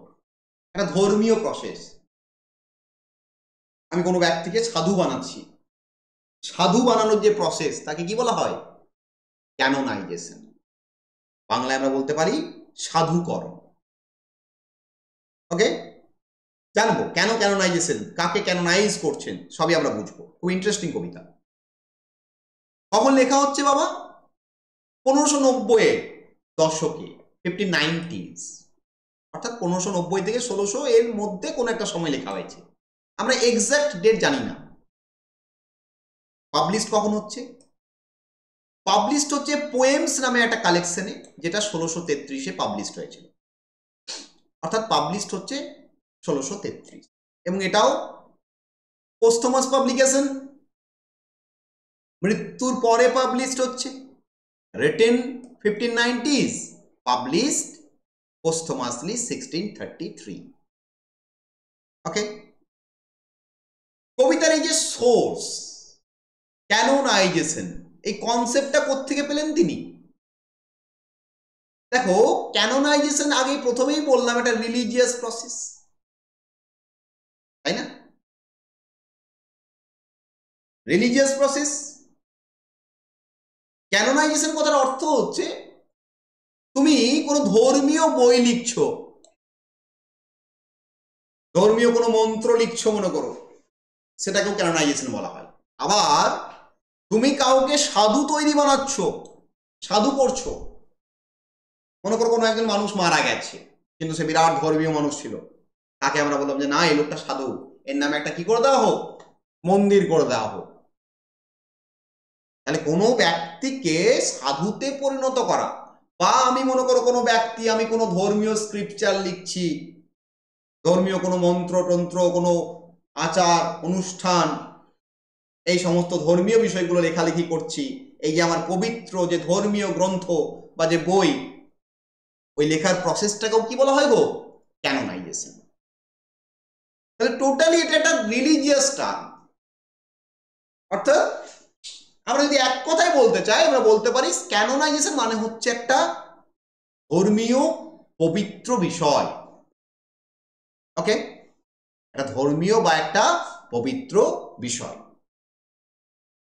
একটা ধর্মীয় প্রসেস। আমি কোনো ব্যক্তিকে সাধু বানাচ্ছি, সাধু বানানোর যে প্রসেস তাকে কি বলা হয়? ক্যানোনাইজেশন। বাংলায় আমরা বলতে পারি সাধুকরণ। ওকে, জানবো কেন ক্যানোনাইজেশন, কাকে ক্যানোনাইজ করছেন, সবই আমরা বুঝবো। খুব ইন্টারেস্টিং কবিতা। কখন লেখা হচ্ছে বাবা? 1590-এর দশকে, 1590s, অর্থাৎ 1590 থেকে 1600 এর মধ্যে কোন একটা সময় লেখা হয়েছে। আমরা এক্সাক্ট ডেট জানি না। পাবলিশড কখন হচ্ছে? পাবলিশড হচ্ছে পোয়েমস নামে একটা কালেকশনে, যেটা 1633-এ পাবলিশড হয়েছিল। অর্থাৎ পাবলিশড হচ্ছে 1633, এবং এটাও পোস্টমাস পাবলিকেশন, মৃত্যুর পরে পাবলিশড হচ্ছে। Written 1590s, published পোস্টমাসলি 1633। ওকে, কবিতার এই যে সোর্স ক্যানোনাইজেশন, এই কনসেপ্টটা কোত্থেকে পেলেন তিনি? দেখো, ক্যানোনাইজেশন আগে প্রথমেই বললাম এটা রিলিজিয়াস প্রসেস, তাই না? Religious process. ক্যানোনাইজেশন কথার অর্থ হচ্ছে তুমি কোনো ধর্মীয় বই লিখছো, ধর্মীয় কোনো মন্ত্র লিখছো মনে করো, সেটাকেও ক্যানোনাইজেশন বলা হয়। আবার তুমি কাউকে সাধু তৈরি বানাচ্ছ, সাধু করছো, মনে করো কোনো একজন মানুষ মারা গেছে, কিন্তু সে বিরাট ধর্মীয় মানুষ ছিল, তাকে আমরা বললাম যে না, এই লোকটা সাধু, এর নামে একটা কি করে দেওয়া হোক, মন্দির করে দেওয়া হোক। তাহলে কোনো ব্যক্তিকে সাধুতে পরিণত করা, বা আমি মনে করো কোনো ব্যক্তি, আমি কোনো ধর্মীয় স্ক্রিপচার লিখছি, ধর্মীয় কোনো মন্ত্রতন্ত্র, কোনো আচার অনুষ্ঠান, এই সমস্ত ধর্মীয় বিষয়গুলো লেখালেখি করছি, এই যে আমার পবিত্র যে ধর্মীয় গ্রন্থ বা যে বই, ওই লেখার প্রসেসটাকেও কি বলা হয় গো? ক্যানোনাইজেশন। তাহলে টোটালি এটা একটা রিলিজিয়াস টার্ম। অর্থাৎ আমরা যদি এক কথায় বলতে চাই, আমরা বলতে পারি ক্যানোনাইজেশন মানে হচ্ছে একটা ধর্মীয় পবিত্র বিষয়। ওকে, একটা ধর্মীয় বা একটা পবিত্র বিষয়।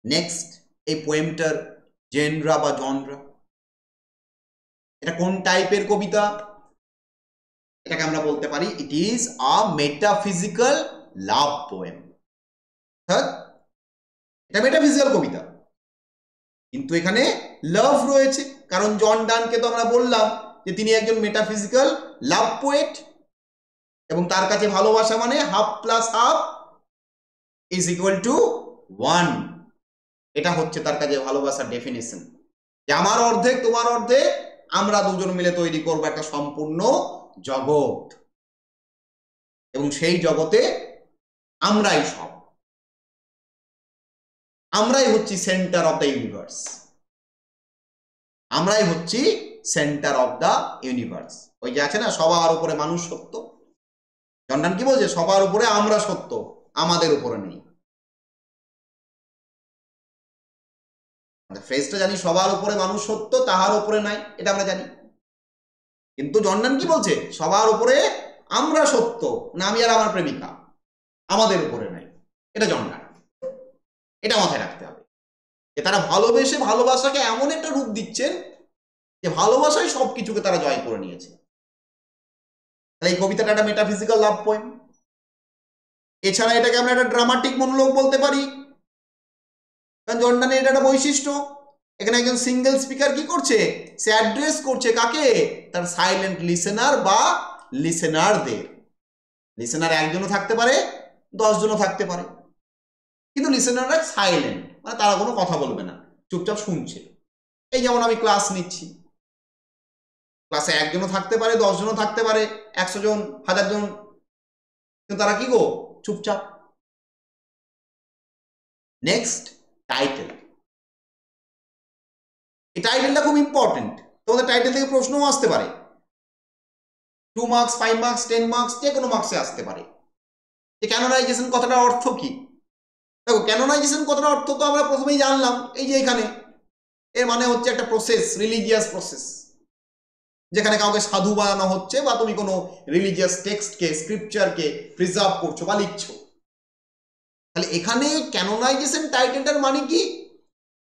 নেক্সট, এই পোয়েমটার জেনরা বা জনরা, এটা কোন টাইপের কবিতা? এটাকে আমরা বলতে পারি it is a metaphysical love poem. এটা মেটাফিজিক্যাল কবিতা, কিন্তু এখানে লাভ রয়েছে, কারণ জন ডানকে তো আমরা বললাম যে তিনি একজন মেটাফিজিক্যাল লাভ পোয়েট, এবং তার কাছে ভালোবাসা মানে half plus half is equal to 1। এটা হচ্ছে তার কাছে ভালোবাসার ডেফিনেশন, যে আমার অর্ধেক তোমার অর্ধেক, আমরা দুজন মিলে তৈরি করবো একটা সম্পূর্ণ জগৎ, এবং সেই জগতে আমরাই সব, আমরাই হচ্ছি সেন্টার অফ দ্য ইউনিভার্স, আমরাই হচ্ছি সেন্টার অফ দ্য ইউনিভার্স। ওই যে আছে না, সবার উপরে মানুষ সত্য, জন ডান কি বলছে? সবার উপরে আমরা সত্য, আমাদের উপরে নেই। ফ্রেজটা জানি সবার উপরে মানুষ সত্য, তাহার উপরে নাই, এটা আমরা জানি। কিন্তু জন ডান কি বলছে? সবার উপরে আমরা সত্য, না আমি আর আমার প্রেমিকা, আমাদের উপরে নাই, এটা জন ডান। এটা মাথায় রাখতে হবে যে তারা ভালোবেসে ভালোবাসাকে এমন একটা রূপ দিচ্ছেন যে ভালোবাসায় সবকিছুকে তারা জয় করে নিয়েছে। তাহলে এই কবিতাটা একটা মেটাফিজিক্যাল লাভ পোয়েম। এছাড়া এটাকে আমরা একটা ড্রামাটিক মনোলগ বলতে পারি, কারণ জন ডানের এটা একটা বৈশিষ্ট্য। এখানে একজন সিঙ্গেল স্পিকার কি করছে? সে অ্যাড্রেস করছে কাকে? তার সাইলেন্ট লিসেনার বা লিসেনারদের। লিসেনার একজনও থাকতে পারে, 10 জনও থাকতে পারে, কিন্তু লিসেনাররা সাইলেন্ট, মানে তারা কোনো কথা বলবে না, চুপচাপ শুনছে। এই যেমন আমি ক্লাস নিচ্ছি, ক্লাসে একজনও থাকতে পারে, 10 জনও থাকতে পারে, 100 জন, 1000 জন, কিন্তু তারা কি গো? চুপচাপ। Next, title. এই টাইটেলটা খুব ইম্পর্টেন্ট। তোমাদের টাইটেল থেকে প্রশ্নও আসতে পারে, 2 মার্কস, 5 মার্কস, 10 মার্কস, যে কোনো মার্কসে আসতে পারে। যে ক্যানোনাইজেশন কথাটার অর্থ কি? দেখো, ক্যানোনাইজেশন কথাটার অর্থ তো আমরা প্রথমেই জানলাম, এই যে এখানে। এর মানে হচ্ছে একটা প্রসেস, রিলিজিয়াস প্রসেস, যেখানে কাউকে সাধু বানানো হচ্ছে, বা তুমি কোনো রিলিজিয়াস টেক্সটকে, স্ক্রিপচারকে প্রিজার্ভ করছো বা লিখছো। তাহলে এখানে ক্যানোনাইজেশন টাইটেলটার মানে কি?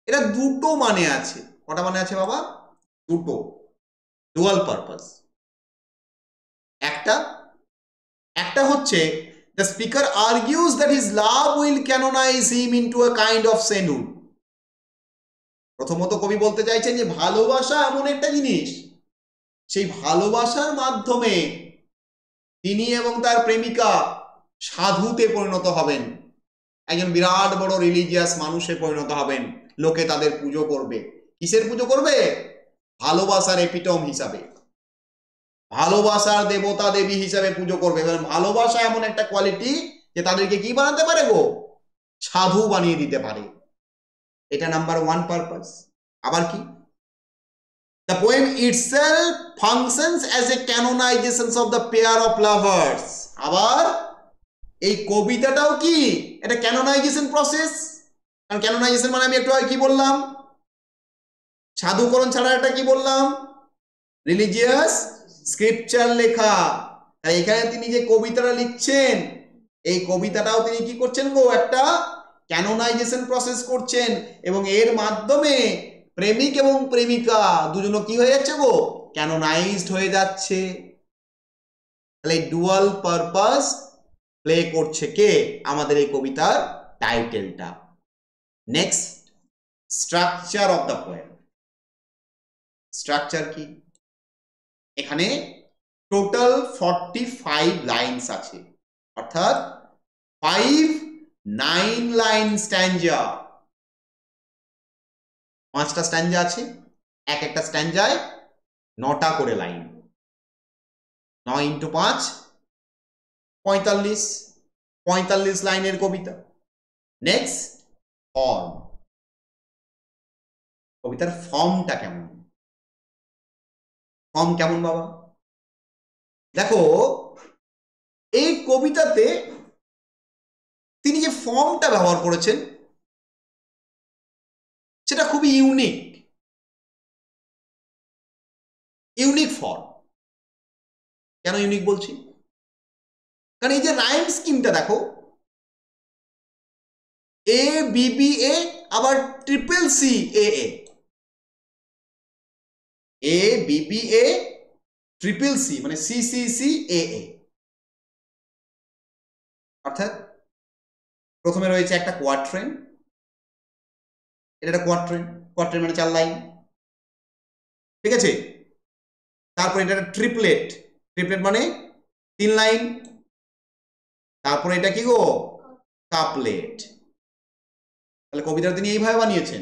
এটা দুটো মানে আছে। কটা মানে আছে বাবা? দুটো, ডুয়াল পারপাস। একটা হচ্ছে the speaker argues that his love will canonize him into a kind of sainthood. প্রথমত কবি বলতে চাইছেন যে ভালোবাসা এমন একটা জিনিস, সেই ভালোবাসার মাধ্যমে তিনি এবং তার প্রেমিকা সাধুতে পরিণত হবেন, একজন বিরাট বড় রিলিজিয়াস মানুষে পরিণত হবেন। লোকে তাদের পুজো করবে। কিসের পুজো করবে? ভালোবাসার এপিটম হিসাবে, ভালোবাসার দেবতা দেবী হিসাবে পুজো করবে। ভালোবাসা এমন একটা কোয়ালিটি যে তাদেরকে কি বানাতে পারে গো? সাধু বানিয়ে দিতে পারে। এটা নাম্বার 1 পারপাস। আবার কি? The poem itself functions as a canonization of the pair of lovers. আবার এই কবিতাটাও কি এটা ক্যানোনাইজেশন প্রসেস? কারণ ক্যানোনাইজেশন মানে আমি একটু আগে কি বললাম? সাধুকরণ ছাড়া এটা কি বললাম? রিলিজিয়াস স্ক্রিপচার লেখা। তাই এখানে তিনি যে কবিতাটা লিখছেন, এই কবিতাটাও তিনি কি করছেন গো? একটা ক্যানোনাইজেশন প্রসেস করছেন, এবং এর মাধ্যমে প্রেমিক এবং প্রেমিকা দুজনও কি হয়ে যাচ্ছে গো? ক্যানোনাইজড হয়ে যাচ্ছে। তাহলে ডুয়াল পারপাস প্লে করছে কে? আমাদের এই কবিতার টাইটেলটা। Next, structure of the poem. Structure কি? এখানে টোটাল 45 লাইনস আছে, অর্থাৎ 5 9 লাইন স্ট্যাঞ্জা। 5টা স্ট্যাঞ্জা আছে, এক একটা স্ট্যাঞ্জায় 9টা করে লাইন। 9 × 5 45, 45 লাইনের কবিতা। Next, form. কবিতার ফর্মটা কেমন? ফর্ম কেমন বাবা? দেখো, এই কবিতাতে তিনি যে ফর্মটা ব্যবহার করেছেন সেটা খুবই ইউনিক ফর্ম। কেন ইউনিক বলছি? কারণ এই যে রাইম স্কিমটা দেখো, এ বি বি এ, আবার triple C A A, A B B A triple C মানে সি সি সি এ এ। অর্থাৎ প্রথমে রয়েছে একটা কোয়াট্রেন, এটা একটা কোয়াট্রেন, কোয়াট্রেন মানে 4 লাইন, ঠিক আছে। তারপর এটা একটা ট্রিপলেট, ট্রিপলেট মানে 3 লাইন। তারপর এটা কি গো? কাপলেট। তাহলে কবিতা তিনি এইভাবে বানিয়েছেন,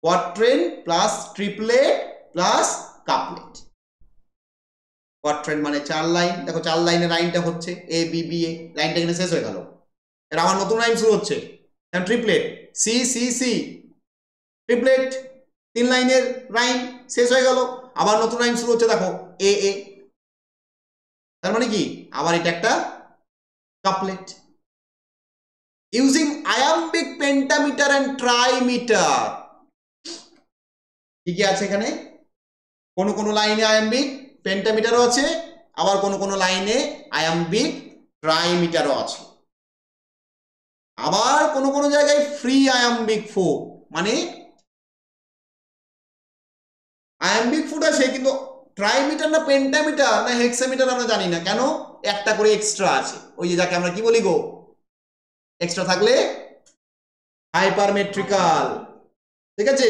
quatrain plus triplet plus couplet. Quatrain মানে 4 লাইন। দেখো 4 লাইনের লাইনটা হচ্ছে এ বি বি এ, লাইনটা এখানে শেষ হয়ে গেল। এটা আবার নতুন লাইন শুরু হচ্ছে, triplet C C C, triplet 3 লাইনের লাইন শেষ হয়ে গেল, আবার নতুন লাইন শুরু হচ্ছে, দেখো এ এ। তার মানে কি? আবার এটা একটা couplet. Using iambic pentameter and trimeter, কি কি আছে এখানে? কোন কোন লাইনে আয়াম্বিক পেন্টামিটারও আছে, আবার কোন কোন লাইনে আয়াম্বিক ট্রাইমিটারও আছে, আবার কোন কোন জায়গায় ফ্রি আয়াম্বিক ফুড, মানে আয়াম্বিক ফুড আছে কিন্তু ট্রাইমিটার না পেন্টামিটার না হেক্সামিটার আমরা জানি না, কেন? একটা করে এক্সট্রা আছে, ওই যে যাকে আমরা কি বলি গো, এক্সট্রা থাকলে হাইপারমেট্রিক্যাল, ঠিক আছে?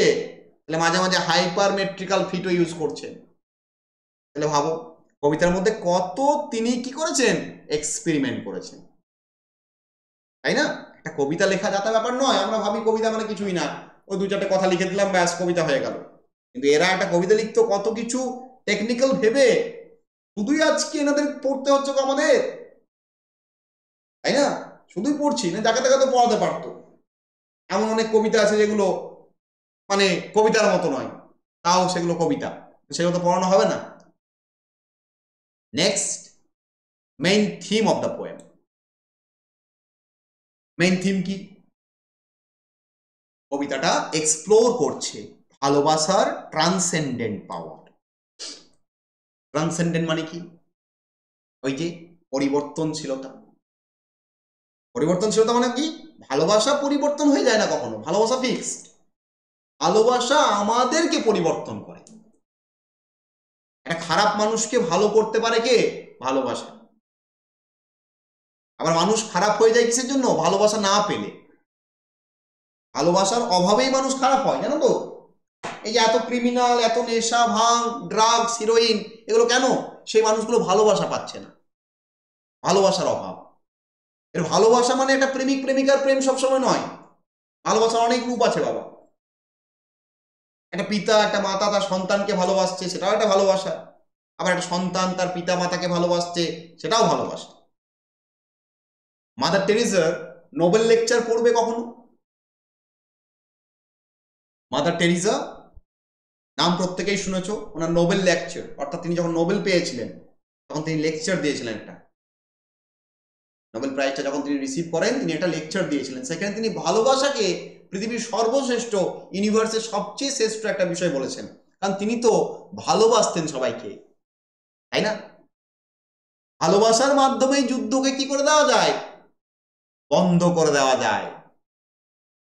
তাহলে মাঝে মাঝে হাইপারমেট্রিক্যাল ফিটও ইউজ করছেন। তাহলে ভাবো কবিতার মধ্যে কত তিনি কি করেছেন, এক্সপেরিমেন্ট করেছেন, তাই না? একটা কবিতা লেখা যাতা ব্যাপার নয়, আমরা ভাবি কবিতা মানে কিছুই না, ওই দু চারটে কথা লিখে দিলাম ব্যাস কবিতা হয়ে গেল, কিন্তু এরা একটা কবিতা লিখতো কত কিছু টেকনিক্যাল ভেবে, শুধুই আজকে এনাদের পড়তে হচ্ছে আমাদের, তাই না? শুধুই পড়ছি না, যাকে তাকে তো পড়াতে পারতো, এমন অনেক কবিতা আছে যেগুলো মানে কবিতার মতো নয়, তাও সেগুলো কবিতা, সেগুলো তো পড়ানো হবে না। Next, main theme of the poem. Main theme কি? কবিতাটা এক্সপ্লোর করছে ভালোবাসার ট্রান্সেন্ডেন্ট পাওয়ার। ট্রান্সেন্ডেন্ট মানে কি? ওই যে পরিবর্তনশীলতা। পরিবর্তনশীলতা মানে কি? ভালোবাসা পরিবর্তন হয়ে যায় না কখনো, ভালোবাসা ফিক্সড। ভালোবাসা আমাদেরকে পরিবর্তন করে। একটা খারাপ মানুষকে ভালো করতে পারে কে? ভালোবাসা। আবার মানুষ খারাপ হয়ে যায় কিসের জন্য? ভালোবাসা না পেলে। ভালোবাসার অভাবেই মানুষ খারাপ হয়, জানো তো? এই যে এত ক্রিমিনাল, এত নেশা, ভাঙ, ড্রাগস, হিরোইন, এগুলো কেন? সেই মানুষগুলো ভালোবাসা পাচ্ছে না, ভালোবাসার অভাব। এর ভালোবাসা মানে একটা প্রেমিক প্রেমিকার প্রেম সবসময় নয়, ভালোবাসার অনেক রূপ আছে বাবা। একটা পিতা একটা মাতা তার সন্তানকে ভালোবাসছে, সেটাও একটা ভালোবাসা। আবার একটা সন্তান তার পিতা মাতাকে ভালোবাসছে, সেটাও ভালোবাসা। মাদার টেরিজার নোবেল লেকচার পড়বে কখনো? মাদার টেরিজা নাম প্রত্যেকেই শুনেছো, ওনার নোবেল লেকচার, অর্থাৎ তিনি যখন নোবেল পেয়েছিলেন তখন তিনি লেকচার দিয়েছিলেন একটা, নোবেল প্রাইজটা যখন তিনি রিসিভ করেন তিনি একটা লেকচার দিয়েছিলেন, সেখানে তিনি ভালোবাসাকে পৃথিবীর সর্বশ্রেষ্ঠ, ইউনিভার্সের সবচেয়ে শ্রেষ্ঠ একটা বিষয় বলেছেন, কারণ তিনি তো ভালোবাসতেন সবাইকে, তাই না? ভালোবাসার মাধ্যমেই যুদ্ধকে কি করে দেওয়া যায়? বন্ধ করে দেওয়া যায়।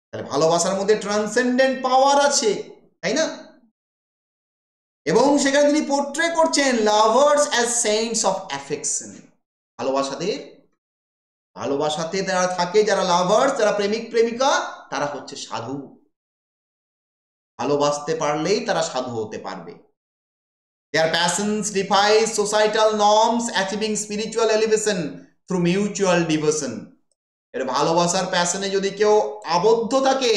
তাহলে ভালোবাসার মধ্যে ট্রান্সেন্ডেন্ট পাওয়ার আছে, তাই না? এবং সেখানে তিনি পোর্ট্রে করছেন lovers as saints of affection. ভালোবাসাতে যারা থাকে, যারা লাভার্স, যারা প্রেমিক প্রেমিকা, তারা হচ্ছে সাধু। ভালোবাসতে পারলেই তারা সাধু হতে পারবে। Their passions defy societal norms, achieving spiritual elevation through mutual devotion. এর ভালোবাসার প্যাশনে যদি কেউ আবদ্ধ থাকে,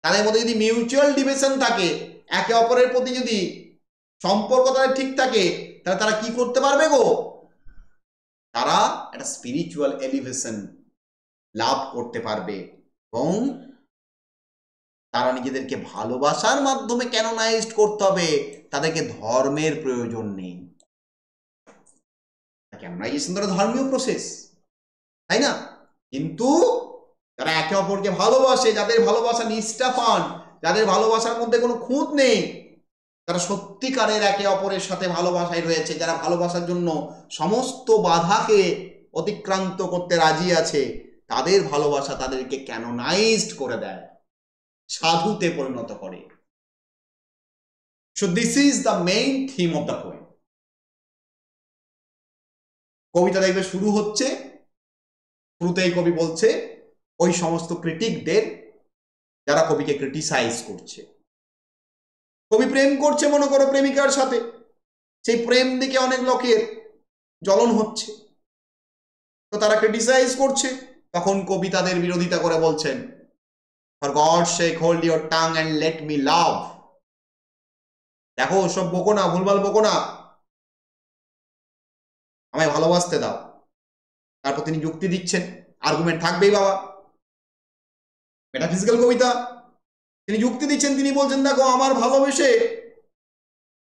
তাদের মধ্যে যদি মিউচুয়াল ডিভোশন থাকে, একে অপরের প্রতি যদি সম্পর্ক তাদের ঠিক থাকে, তাহলে তারা কি করতে পারবে গো? তারা একটা স্পিরিচুয়াল এলিভেশন লাভ করতে পারবে, এবং তারা নিজেদেরকে ভালোবাসার মাধ্যমে ক্যানোনাইজড করতে হবে, তাদেরকে ধর্মের প্রয়োজন নেই। ক্যানোনাইজেশন তো ধর্মীয় প্রসেস, তাই না? কিন্তু যারা একে অপরকে ভালোবাসে, যাদের ভালোবাসা নিষ্ঠাবান, যাদের ভালোবাসার মধ্যে কোনো খুঁত নেই, তারা সত্যিকারের একে অপরের সাথে ভালোবাসায় রয়েছে, যারা ভালোবাসার জন্য সমস্ত বাধাকে অতিক্রান্ত করতে রাজি আছে, তাদের ভালোবাসা তাদেরকে ক্যানোনাইজড করে দেয়, সাধুতে পরিণত করে। So this is the main theme of the poem. কবিতা দেখবে শুরু হচ্ছে, শুরুতেই কবি বলছে ওই সমস্ত ক্রিটিকদের যারা কবিকে ক্রিটিসাইজ করছে। কবি প্রেম করছে মনে করো প্রেমিকার সাথে, সেই প্রেম দেখে অনেক লোকের জ্বলন হচ্ছে, তো তারা ক্রিটিসাইজ করছে, তখন কবি তাদের বিরোধিতা করে বলছেন, for God's sake hold your tongue and let me love. দেখো সব বকো না, ভুলভাল বকো না, আমায় ভালোবাসতে দাও। তারপর তিনি যুক্তি দিচ্ছেন, আর্গুমেন্ট থাকবেই বাবা, মেটাফিজিক্যাল কবিতা। তিনি যুক্তি দিচ্ছেন, তিনি বলছেন দেখো আমার ভালোবেসে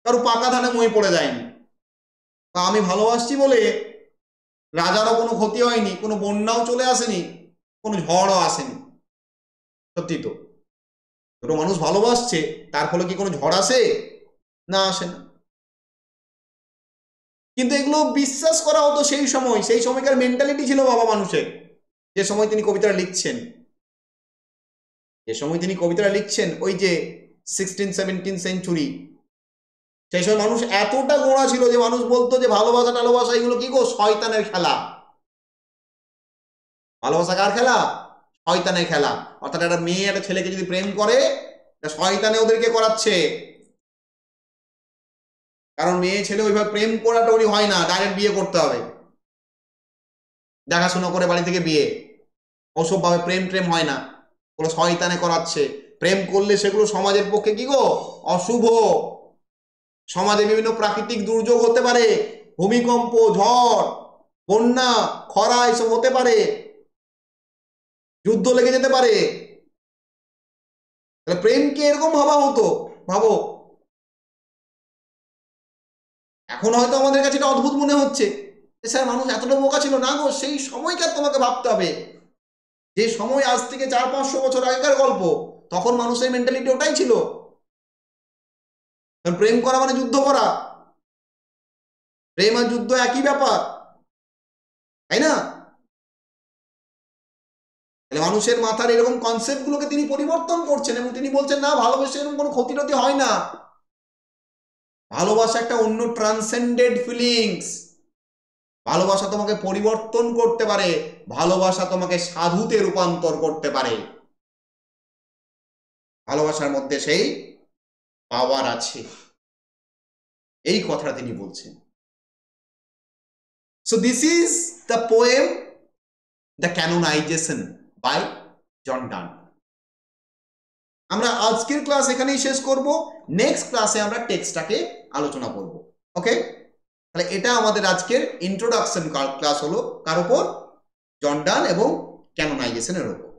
কারো পাকা ধানে মই পড়ে যায়নি, বা আমি ভালোবাসছি বলে রাজারও কোনো ক্ষতি হয়নি, কোনো বন্যাও চলে আসেনি, কোনো ঝড়ও আসেনি। সত্যি তো, দুটো মানুষ ভালোবাসছে, তার ফলে কি কোনো ঝড় আসে? না, আসে না। কিন্তু এগুলো বিশ্বাস করা হতো সেই সময়, সেই সময়কার মেন্টালিটি ছিল বাবা মানুষের। যে সময় তিনি কবিতাটা লিখছেন, ওই যে 16-17 সেঞ্চুরি, সেই সময় মানুষ এতটা গোঁড়া ছিল যে মানুষ বলতো যে ভালোবাসা টালোবাসা এগুলো কি গো, শয়তানের খেলা। ভালোবাসা কার খেলা? শয়তানের খেলা। অর্থাৎ একটা মেয়ে একটা ছেলেকে যদি প্রেম করে, শয়তানে ওদেরকে করাচ্ছে। কারণ মেয়ে ছেলে ওইভাবে প্রেম করাটা ওরই হয় না, ডাইরেক্ট বিয়ে করতে হবে, দেখাশোনা করে বাড়ি থেকে বিয়ে। ওসব ভাবে প্রেম ট্রেম হয় না, ওগুলো শয়তানে করাচ্ছে। প্রেম করলে সেগুলো সমাজের পক্ষে কি গো, অশুভ। সমাজে বিভিন্ন প্রাকৃতিক দুর্যোগ হতে পারে, ভূমিকম্প, ঝড়, বন্যা, খরা এসব হতে পারে, যুদ্ধ লেগে যেতে পারে। তাহলে প্রেমকে এরকম ভাবা হতো, ভাবো। এখন হয়তো আমাদের কাছে এটা অদ্ভুত মনে হচ্ছে, স্যার মানুষ এতটা বোকা ছিল না গো, সেই সময়কার তোমাকে ভাবতে হবে। যে সময় আজ থেকে 400-500 বছর আগেকার গল্প, তখন মানুষের মেন্টালিটি ওটাই ছিল। প্রেম করা মানে যুদ্ধ করা, প্রেম আর যুদ্ধ একই ব্যাপার, তাই না? তাহলে মানুষের মাথার এরকম কনসেপ্ট গুলোকে তিনি পরিবর্তন করছেন এবং তিনি বলছেন না, ভালোবাসা এরকম কোনো ক্ষতি টতি হয় না। ভালোবাসা একটা অন্য ট্রান্সেন্ডেড ফিলিংস। ভালোবাসা তোমাকে পরিবর্তন করতে পারে, ভালোবাসা তোমাকে সাধুতে রূপান্তর করতে পারে। ভালোবাসার মধ্যে সেই পাওয়ার আছে, এই কথাটা তিনি বলছেন। So this is the poem the canonization by John Donne. আমরা আজকের ক্লাস এখানেই শেষ করব, নেক্সট ক্লাসে আমরা টেক্সটটাকে আলোচনা করব। ওকে, তাহলে এটা আমাদের আজকের ইন্ট্রোডাকশন ক্লাস হলো, কার উপর? জন ডান এবং ক্যানোনাইজেশনের উপর।